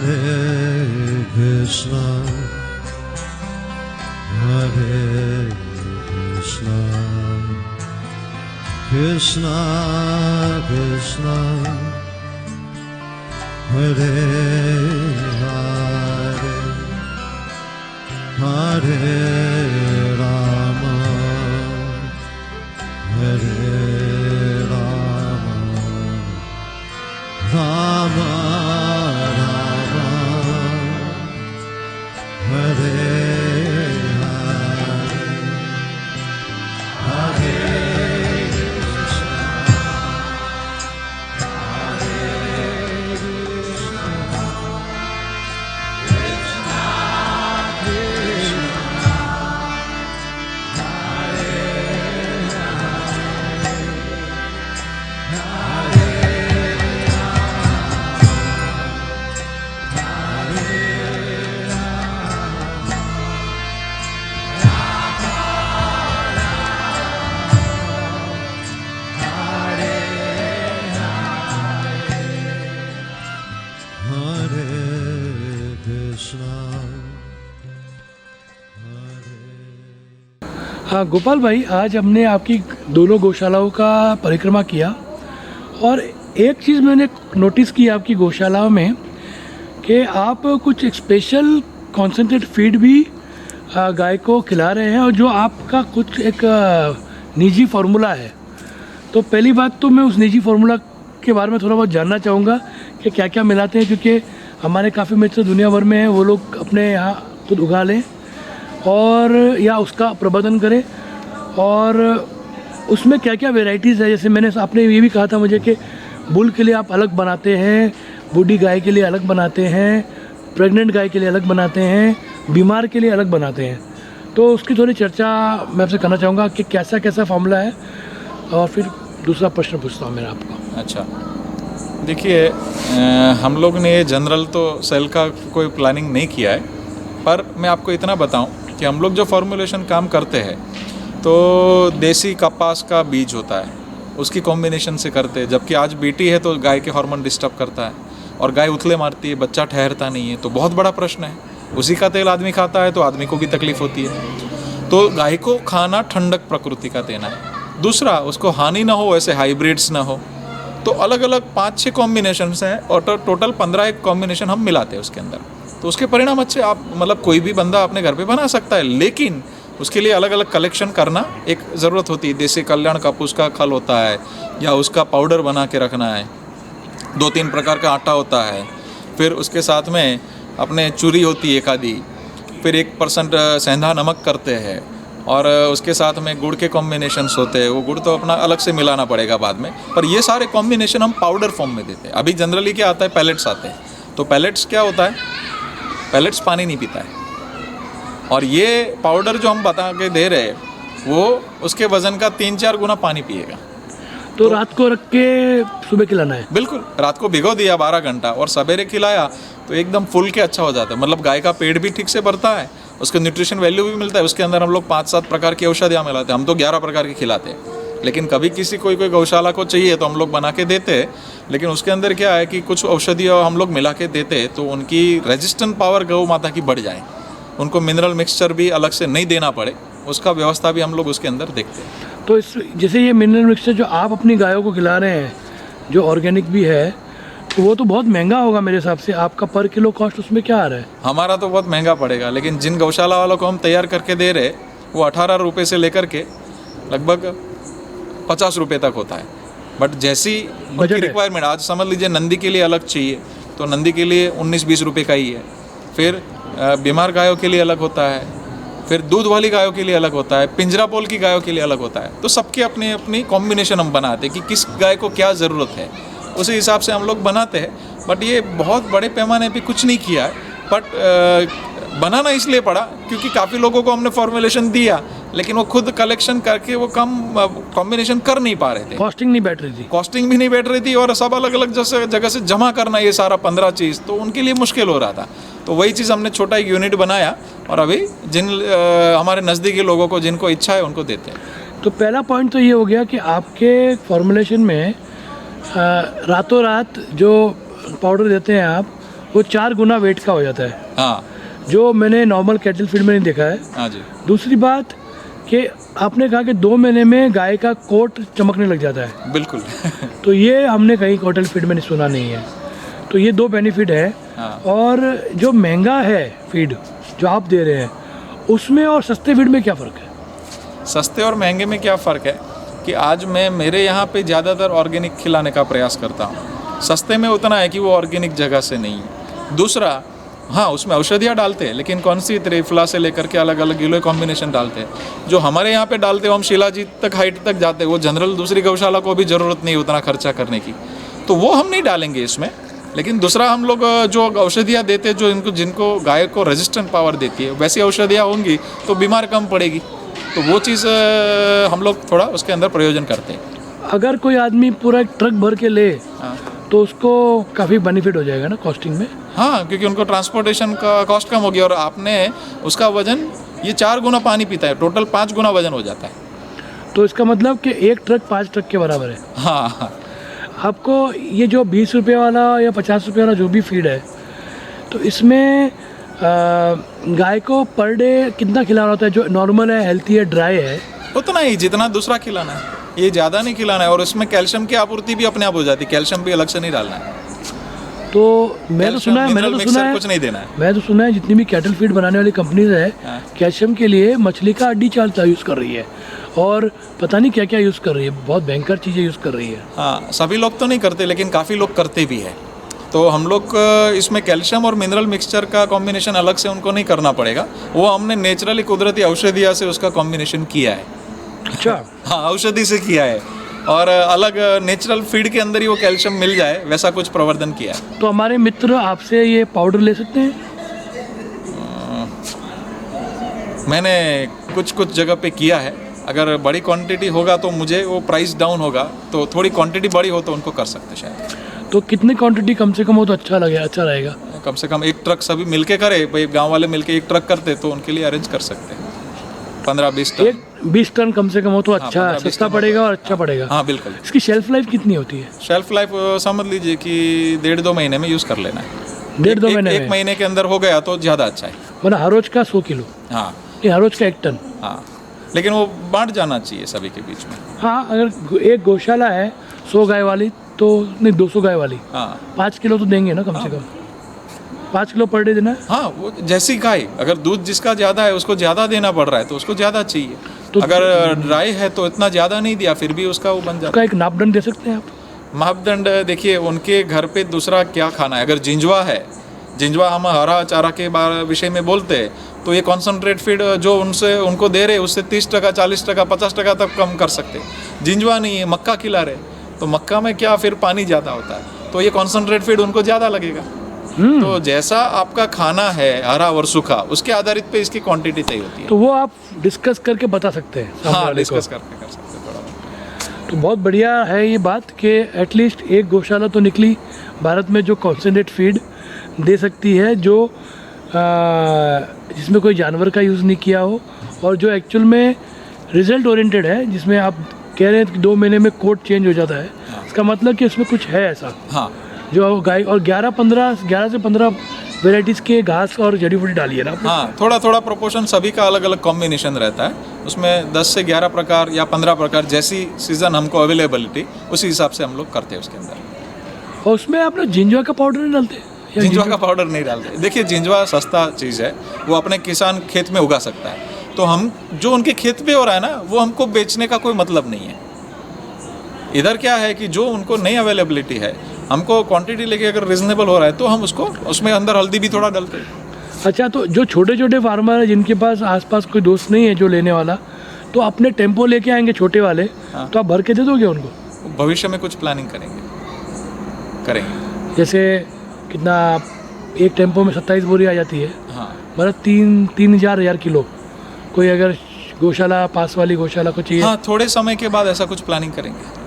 Krishna, Hare Krishna, Krishna Krishna, Hare Hare, Hare Rama, Hare Rama, Rama Rama, Hare हाँ गोपाल भाई, आज हमने आपकी दोनों गौशालाओं का परिक्रमा किया और एक चीज़ मैंने नोटिस की आपकी गौशालाओं में कि आप कुछ स्पेशल कॉन्सेंट्रेट फीड भी गाय को खिला रहे हैं और जो आपका कुछ एक निजी फार्मूला है। तो पहली बात तो मैं उस निजी फार्मूला के बारे में थोड़ा बहुत जानना चाहूँगा कि क्या क्या मिलाते हैं, क्योंकि हमारे काफ़ी मित्र दुनिया भर में हैं, वो लोग अपने यहाँ खुद उगा लें और या उसका प्रबंधन करें और उसमें क्या क्या वेराइटीज़ है। जैसे मैंने आपने ये भी कहा था मुझे कि बुल के लिए आप अलग बनाते हैं, बूढ़ी गाय के लिए अलग बनाते हैं, प्रेग्नेंट गाय के लिए अलग बनाते हैं, बीमार के लिए अलग बनाते हैं। तो उसकी थोड़ी चर्चा मैं आपसे करना चाहूँगा कि कैसा कैसा फार्मूला है, और फिर दूसरा प्रश्न पूछता हूँ मैं आपको। अच्छा, देखिए हम लोग ने जनरल तो सेल का कोई प्लानिंग नहीं किया है, पर मैं आपको इतना बताऊं कि हम लोग जो फॉर्मुलेशन काम करते हैं तो देसी कपास का बीज होता है उसकी कॉम्बिनेशन से करते हैं। जबकि आज बीटी है तो गाय के हार्मोन डिस्टर्ब करता है और गाय उथले मारती है, बच्चा ठहरता नहीं है, तो बहुत बड़ा प्रश्न है। उसी का तेल आदमी खाता है तो आदमी को भी तकलीफ होती है। तो गाय को खाना ठंडक प्रकृति का देना है। दूसरा, उसको हानि ना हो, ऐसे हाइब्रिड्स ना हो। तो अलग अलग 5-6 कॉम्बिनेशन हैं और टोटल 15 एक कॉम्बिनेशन हम मिलाते हैं उसके अंदर। तो उसके परिणाम अच्छे, आप मतलब कोई भी बंदा अपने घर पे बना सकता है, लेकिन उसके लिए अलग अलग कलेक्शन करना एक ज़रूरत होती है। देसी कल्याण कापूस का खल होता है या उसका पाउडर बना के रखना है, 2-3 प्रकार का आटा होता है, फिर उसके साथ में अपने चूरी होती है एक आधी, फिर 1% सेंधा नमक करते हैं और उसके साथ में गुड़ के कॉम्बिनेशंस होते हैं। वो गुड़ तो अपना अलग से मिलाना पड़ेगा बाद में, पर ये सारे कॉम्बिनेशन हम पाउडर फॉर्म में देते हैं। अभी जनरली क्या आता है, पैलेट्स आते हैं। तो पैलेट्स क्या होता है, पैलेट्स पानी नहीं पीता है, और ये पाउडर जो हम बता के दे रहे हैं वो उसके वज़न का 3-4 गुना पानी पिएगा। तो रात को रख के सुबह खिलाना है? बिल्कुल, रात को भिगो दिया 12 घंटा और सवेरे खिलाया तो एकदम फुल के अच्छा हो जाता है। मतलब गाय का पेट भी ठीक से भरता है, उसका न्यूट्रिशन वैल्यू भी मिलता है। उसके अंदर हम लोग 5-7 प्रकार की औषधियाँ मिलाते हैं। हम तो 11 प्रकार की खिलाते हैं, लेकिन कभी किसी कोई गौशाला को चाहिए तो हम लोग बना के देते हैं। लेकिन उसके अंदर क्या है कि कुछ औषधियाँ हम लोग मिला के देते हैं तो उनकी रेजिस्टेंट पावर गौ माता की बढ़ जाए, उनको मिनरल मिक्सचर भी अलग से नहीं देना पड़े, उसका व्यवस्था भी हम लोग उसके अंदर देखते हैं। तो इस जैसे ये मिनरल मिक्सचर जो आप अपनी गायों को खिला रहे हैं, जो ऑर्गेनिक भी है, तो वो तो बहुत महंगा होगा मेरे हिसाब से। आपका पर किलो कॉस्ट उसमें क्या आ रहा है? हमारा तो बहुत महंगा पड़ेगा, लेकिन जिन गौशाला वालों को हम तैयार करके दे रहे वो 18 रुपये से लेकर के लगभग 50 रुपये तक होता है। बट जैसी उनकी रिक्वायरमेंट, आज समझ लीजिए नंदी के लिए अलग चाहिए तो नंदी के लिए 19-20 रुपये का ही है। फिर बीमार गायों के लिए अलग होता है, फिर दूध वाली गायों के लिए अलग होता है, पिंजरा पोल की गायों के लिए अलग होता है। तो सबकी अपनी अपनी कॉम्बिनेशन हम बनाते हैं कि किस गाय को क्या ज़रूरत है, उसी हिसाब से हम लोग बनाते हैं। बट ये बहुत बड़े पैमाने पे कुछ नहीं किया है, बट बनाना इसलिए पड़ा क्योंकि काफ़ी लोगों को हमने फॉर्मुलेशन दिया, लेकिन वो खुद कलेक्शन करके वो कम कॉम्बिनेशन कर नहीं पा रहे थे। कॉस्टिंग नहीं बैठ रही थी, कॉस्टिंग भी नहीं बैठ रही थी, और सब अलग अलग जैसे जगह से जमा करना ये सारा 15 चीज़, तो उनके लिए मुश्किल हो रहा था। तो वही चीज़ हमने छोटा एक यूनिट बनाया और अभी जिन हमारे नज़दीकी लोगों को जिनको इच्छा है उनको देते हैं। तो पहला पॉइंट तो ये हो गया कि आपके फॉर्मुलेशन में रातों रात जो पाउडर देते हैं आप, वो 4 गुना वेट का हो जाता है, हाँ जो मैंने नॉर्मल कैटल फीड में नहीं देखा है। हाँ जी। दूसरी बात कि आपने कहा कि 2 महीने में गाय का कोट चमकने लग जाता है, बिल्कुल। तो ये हमने कहीं कैटल फीड में नहीं सुना नहीं है। तो ये 2 बेनिफिट है। हाँ। और जो महंगा है फीड जो आप दे रहे हैं, उसमें और सस्ते फीड में क्या फ़र्क है? सस्ते और महंगे में क्या फ़र्क है कि आज मैं मेरे यहाँ पे ज़्यादातर ऑर्गेनिक खिलाने का प्रयास करता हूँ। सस्ते में उतना है कि वो ऑर्गेनिक जगह से नहीं है। दूसरा, हाँ उसमें औषधियाँ डालते हैं, लेकिन कौन सी त्रिफला से लेकर के अलग अलग गिलोय कॉम्बिनेशन डालते हैं। जो हमारे यहाँ पे डालते हैं हम शिलाजीत तक हाइट तक जाते हैं, वो जनरल दूसरी गौशाला को भी ज़रूरत नहीं उतना खर्चा करने की, तो वो हम नहीं डालेंगे इसमें। लेकिन दूसरा हम लोग जो औषधियाँ देते हैं, जो जिनको गाय को रेजिस्टेंट पावर देती है, वैसी औषधियाँ होंगी तो बीमार कम पड़ेगी, तो वो चीज़ हम लोग थोड़ा उसके अंदर प्रयोजन करते हैं। अगर कोई आदमी पूरा एक ट्रक भर के ले हाँ तो उसको काफ़ी बेनिफिट हो जाएगा ना कॉस्टिंग में? हाँ, क्योंकि उनको ट्रांसपोर्टेशन का कॉस्ट कम हो गया और आपने उसका वजन, ये 4 गुना पानी पीता है, टोटल 5 गुना वजन हो जाता है। तो इसका मतलब कि एक ट्रक 5 ट्रक के बराबर है। हाँ, आपको ये जो 20 रुपये वाला या 50 रुपये वाला जो भी फीड है, तो इसमें गाय को पर डे कितना खिलाना होता है? जो नॉर्मल है, हेल्थी है, ड्राई है, उतना ही जितना दूसरा खिलाना है, ये ज़्यादा नहीं खिलाना है। और उसमें कैल्शियम की आपूर्ति भी अपने आप हो जाती है, कैल्शियम भी अलग से नहीं डालना है। तो मैं तो सुना है कुछ नहीं देना है। मैं तो सुना है जितनी भी कैटल फीड बनाने वाली कंपनीज है, कैल्शियम के लिए मछली का हड्डी चालता यूज़ कर रही है और पता नहीं क्या क्या यूज़ कर रही है, बहुत भयंकर चीज़ें यूज़ कर रही है। हाँ, सभी लोग तो नहीं करते, लेकिन काफ़ी लोग करते भी है। तो हम लोग इसमें कैल्शियम और मिनरल मिक्सचर का कॉम्बिनेशन अलग से उनको नहीं करना पड़ेगा, वो हमने नेचुरली कुदरती औषधिया से उसका कॉम्बिनेशन किया है। अच्छा। हाँ, औषधि से किया है और अलग नेचुरल फीड के अंदर ही वो कैल्शियम मिल जाए, वैसा कुछ प्रवर्धन किया है। तो हमारे मित्र आपसे ये पाउडर ले सकते हैं? मैंने कुछ जगह पे किया है, अगर बड़ी क्वांटिटी होगा तो मुझे वो प्राइस डाउन होगा, तो थोड़ी क्वांटिटी बड़ी हो तो उनको कर सकते शायद। तो कितनी क्वांटिटी कम से कम हो तो अच्छा रहेगा? कम से कम 1 ट्रक सभी मिलके करे, भाई गांव वाले मिलके 1 ट्रक करते तो उनके लिए अरेंज कर सकते हैं। 15-20 टन, 20 टन कम से कम हो तो अच्छा, 15-20 सस्ता टन पड़ेगा और अच्छा पड़ेगा। हाँ बिल्कुल। इसकी शेल्फ लाइफ कितनी होती है? शेल्फ लाइफ समझ लीजिए कि 1.5-2 महीने में यूज़ कर लेना है। 1.5-2 महीने में? 1 महीने के अंदर हो गया तो ज़्यादा अच्छा है। मतलब हर रोज का 100 किलो? हाँ, ये हर रोज का 1 टन? हाँ, लेकिन वो बांट जाना चाहिए सभी के बीच में। हाँ, अगर एक गौशाला है 100 गाय वाली तो नहीं, 200 गाय वाली, हाँ 5 किलो तो देंगे ना कम से कम? 5 किलो पर डे देना है? हाँ, वो जैसी गाय, अगर दूध जिसका ज़्यादा है उसको ज़्यादा देना पड़ रहा है तो उसको ज़्यादा चाहिए। तो अगर ड्राई है तो इतना ज़्यादा नहीं दिया, फिर भी उसका वो बन जाता उसका एक मापदंड दे सकते हैं आप? है। मापदंड देखिए, उनके घर पे दूसरा क्या खाना है। अगर जिंजवा है, जिंजवा हम हरा चारा के विषय में बोलते हैं, तो ये कॉन्सनट्रेट फीड जो उनको दे रहे उससे 30%, 40%, 50% तक कम कर सकते। जिंजवा नहीं है, मक्का खिला रहे, तो मक्का में क्या फिर पानी ज़्यादा होता है, तो ये कॉन्सनट्रेट फीड उनको ज़्यादा लगेगा। तो जैसा आपका खाना है हरा और सूखा, उसके आधारित पे इसकी क्वांटिटी तय होती है। तो वो आप डिस्कस करके बता सकते हैं सामने हाँ, वाले को। डिस्कस करके कर सकते हैं थोड़ा बहुत। तो बहुत बढ़िया है ये बात कि एटलीस्ट एक गौशाला तो निकली भारत में जो कॉन्सेंट्रेट फीड दे सकती है, जो जिसमें कोई जानवर का यूज़ नहीं किया हो और जो एक्चुअल में रिजल्ट ओरिएंटेड है, जिसमें आप कह रहे हैं कि 2 महीने में कोट चेंज हो जाता है। इसका मतलब कि उसमें कुछ है ऐसा। हाँ, जो गाय और 11 से 15 वेराइटीज़ के घास और जड़ी बूटी डाली है ना आपने? हाँ, थोड़ा थोड़ा प्रोपोर्शन सभी का अलग अलग कॉम्बिनेशन रहता है। उसमें 10 से 11 प्रकार या 15 प्रकार, जैसी सीज़न हमको अवेलेबिलिटी, उसी हिसाब से हम लोग करते हैं उसके अंदर। और उसमें आप लोग जिंजवा का पाउडर नहीं डालते? या जिंजवा का पाउडर नहीं डालते। देखिए, जिंजवा सस्ता चीज़ है, वो अपने किसान खेत में उगा सकता है, तो हम जो उनके खेत पे हो रहा है ना, वो हमको बेचने का कोई मतलब नहीं है। इधर क्या है कि जो उनको नई अवेलेबिलिटी है, हमको क्वांटिटी लेके अगर रिजनेबल हो रहा है तो हम उसको, उसमें अंदर हल्दी भी थोड़ा डालते हैं। अच्छा, तो जो छोटे छोटे फार्मर हैं जिनके पास आसपास कोई दोस्त नहीं है जो लेने वाला, तो अपने टेम्पो लेके आएंगे छोटे वाले, हाँ। तो आप भर के दे दोगे उनको? भविष्य में कुछ प्लानिंग करेंगे। जैसे कितना, एक टेम्पो में 27 बोरी आ जाती है, हाँ, मतलब 3,000 किलो। कोई अगर गौशाला, पास वाली गौशाला को चाहिए, हाँ, थोड़े समय के बाद ऐसा कुछ प्लानिंग करेंगे।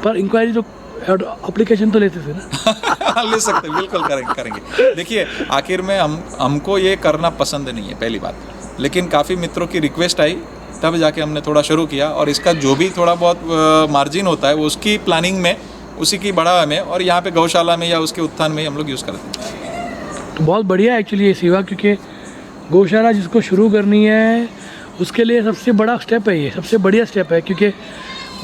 पर इंक्वायरी तो एप्लीकेशन तो लेते थे ना? ले सकते, बिल्कुल करेंगे। देखिए, आखिर में हमको ये करना पसंद नहीं है, पहली बात, लेकिन काफ़ी मित्रों की रिक्वेस्ट आई, तब जाके हमने थोड़ा शुरू किया। और इसका जो भी थोड़ा बहुत मार्जिन होता है वो उसकी प्लानिंग में, उसी की बढ़ावा में, और यहाँ पे गौशाला में या उसके उत्थान में हम लोग यूज़ करते हैं। तो बहुत बढ़िया एक्चुअली ये सेवा, क्योंकि गौशाला जिसको शुरू करनी है उसके लिए सबसे बड़ा स्टेप है, ये सबसे बढ़िया स्टेप है, क्योंकि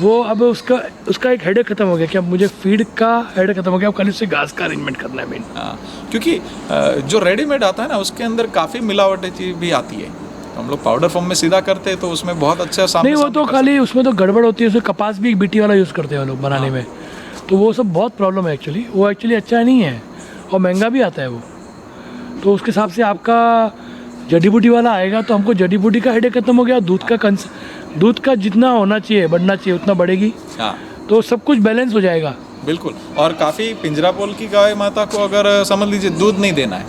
वो अब उसका एक हेडेक खत्म हो गया कि अब मुझे फीड का हेडेक खत्म हो गया, अब खाली उससे घास का अरेंजमेंट करना है मेन। हाँ, क्योंकि जो रेडीमेड आता है ना उसके अंदर काफ़ी मिलावटें चीज भी आती है, तो हम लोग पाउडर फॉर्म में सीधा करते हैं तो उसमें बहुत अच्छा सामने नहीं, वो तो खाली उसमें तो गड़बड़ होती है, उसमें कपास भी एक बीटी वाला यूज़ करते हैं वो लोग बनाने में, तो वो सब बहुत प्रॉब्लम है एक्चुअली, वो एक्चुअली अच्छा नहीं है और महंगा भी आता है वो। तो उसके हिसाब से आपका जड़ी बूटी वाला आएगा तो हमको जड़ी बूटी का हेडेक खत्म हो गया, दूध का जितना होना चाहिए बढ़ना चाहिए उतना बढ़ेगी, हाँ तो सब कुछ बैलेंस हो जाएगा। बिल्कुल। और काफ़ी पिंजरा पोल की गाय माता को अगर समझ लीजिए दूध नहीं देना है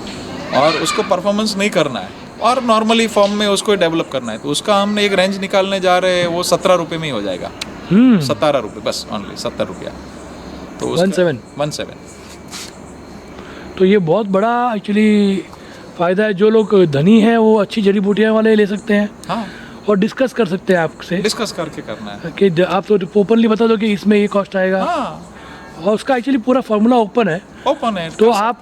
और उसको परफॉर्मेंस नहीं करना है और नॉर्मली फॉर्म में उसको डेवलप करना है, तो उसका हमने एक रेंज निकालने जा रहे हैं, वो 17 रुपये में ही हो जाएगा। 17 रुपये बस, ओनली 70 रुपया। तो 17। तो ये बहुत बड़ा एक्चुअली फ़ायदा है, जो लोग धनी हैं वो अच्छी जड़ी बूटियाँ वाले ले सकते हैं। हाँ, और डिस्कस कर सकते हैं आपसे, डिस्कस करके करना है कि आप तो ओपनली बता दो कि इसमें ये कॉस्ट आएगा। हाँ, और उसका एक्चुअली पूरा फार्मूला ओपन है, तो आप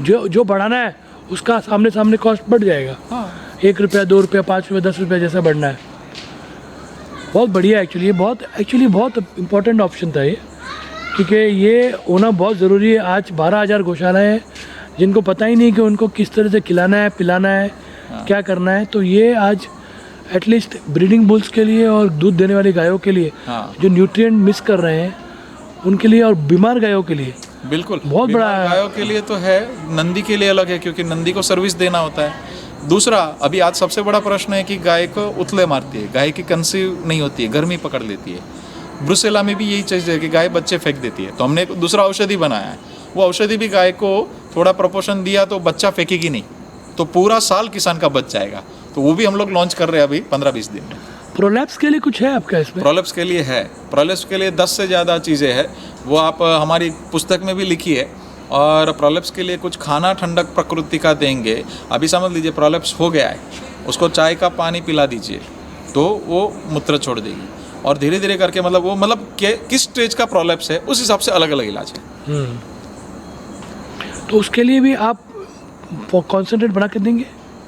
जो बढ़ाना है उसका सामने कॉस्ट बढ़ जाएगा। हाँ। 1 रुपया 2 रुपया 5 रुपया 10 रुपया जैसा बढ़ना है। बहुत बढ़िया एक्चुअली, ये बहुत इम्पोर्टेंट ऑप्शन था ये, क्योंकि ये होना बहुत ज़रूरी है। आज 12,000 गौशालाएँ हैं जिनको पता ही नहीं कि उनको किस तरह से खिलाना है, पिलाना है, क्या करना है। तो ये आज एटलीस्ट ब्रीडिंग बुल्स के लिए और दूध देने वाली गायों के लिए, जो न्यूट्रिएंट मिस कर रहे हैं उनके लिए, और बीमार गायों के लिए बिल्कुल बहुत बड़ा है। गायों के लिए तो है, नंदी के लिए अलग है क्योंकि नंदी को सर्विस देना होता है। दूसरा, अभी आज सबसे बड़ा प्रश्न है कि गाय को उतले मारती है, गाय की कंसीव नहीं होती है, गर्मी पकड़ लेती है। ब्रुसेला में भी यही चीज़ है कि गाय बच्चे फेंक देती है, तो हमने एक दूसरा औषधि बनाया है, वो औषधि भी गाय को थोड़ा प्रोपोर्शन दिया तो बच्चा फेंकेगी नहीं, तो पूरा साल किसान का बच जाएगा। तो वो भी हम लोग लॉन्च कर रहे हैं अभी 15-20 दिन में। प्रोलैप्स के लिए कुछ है आपका इसमें? प्रोलैप्स के लिए है, प्रोलैप्स के लिए 10 से ज़्यादा चीज़ें हैं, वो आप हमारी पुस्तक में भी लिखी है। और प्रोलैप्स के लिए कुछ खाना ठंडक प्रकृति का देंगे। अभी समझ लीजिए प्रोलैप्स हो गया है, उसको चाय का पानी पिला दीजिए तो वो मूत्र छोड़ देगी, और धीरे धीरे करके मतलब किस स्टेज का प्रोलैप्स है उस हिसाब से अलग अलग इलाज है। तो उसके लिए भी आप कॉन्सेंट्रेट बना के देंगे?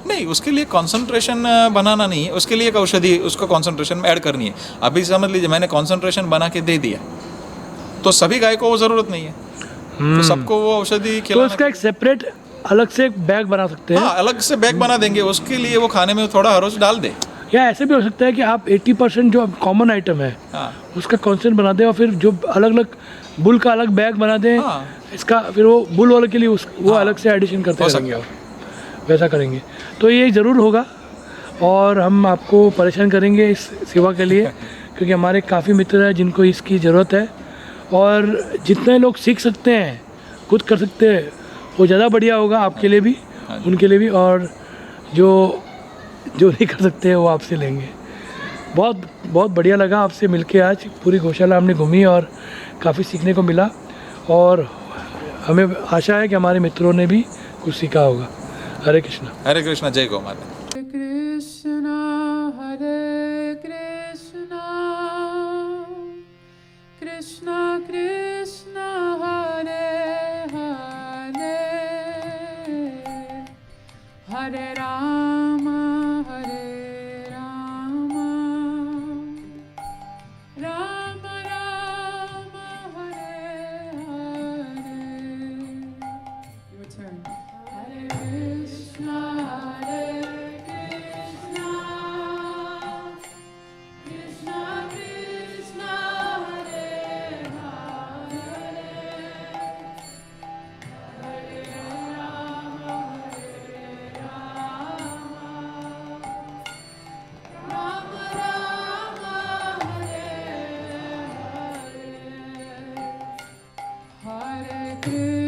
नहीं, उसके लिए कंसंट्रेशन बनाना नहीं है, उसके लिए एक औषधि उसको कंसंट्रेशन में ऐड करनी है। अभी समझ लीजिए मैंने कंसंट्रेशन बना के दे दिया तो सभी गाय को वो ज़रूरत नहीं है, तो सबको वो औषधि खिलाना। तो उसका एक सेपरेट अलग से एक बैग बना सकते हैं? हाँ, अलग से बैग बना देंगे, उसके लिए वो खाने में थोड़ा हर रोज डाल दे। या ऐसे भी हो सकता है कि आप 80% जो कॉमन आइटम है उसका कॉन्सेंट बना दें और फिर जो अलग अलग बुल का अलग बैग बना दें, इसका फिर वो बुल वाले के लिए वो अलग से एडिशन करते रहेंगे, वैसा करेंगे तो ये ज़रूर होगा। और हम आपको परेशान करेंगे इस सेवा के लिए, क्योंकि हमारे काफ़ी मित्र हैं जिनको इसकी ज़रूरत है, और जितने लोग सीख सकते हैं, खुद कर सकते हैं, वो ज़्यादा बढ़िया होगा आपके लिए भी, उनके लिए भी, और जो नहीं कर सकते वो आपसे लेंगे। बहुत बहुत बढ़िया लगा आपसे मिलके, आज पूरी गौशाला हमने घूमी और काफ़ी सीखने को मिला, और हमें आशा है कि हमारे मित्रों ने भी कुछ सीखा होगा। हरे कृष्णा। हरे कृष्णा, जय गौ माता। कृष्णा हरे Krishna Krishna Krishna Hare Hare Hare Ram Ram Ram Hare Hare. Your turn. Hare Krishna, Krishna Krishna, Hare Hare, Hare Rama, Rama Rama, Hare Hare, Hare Krishna.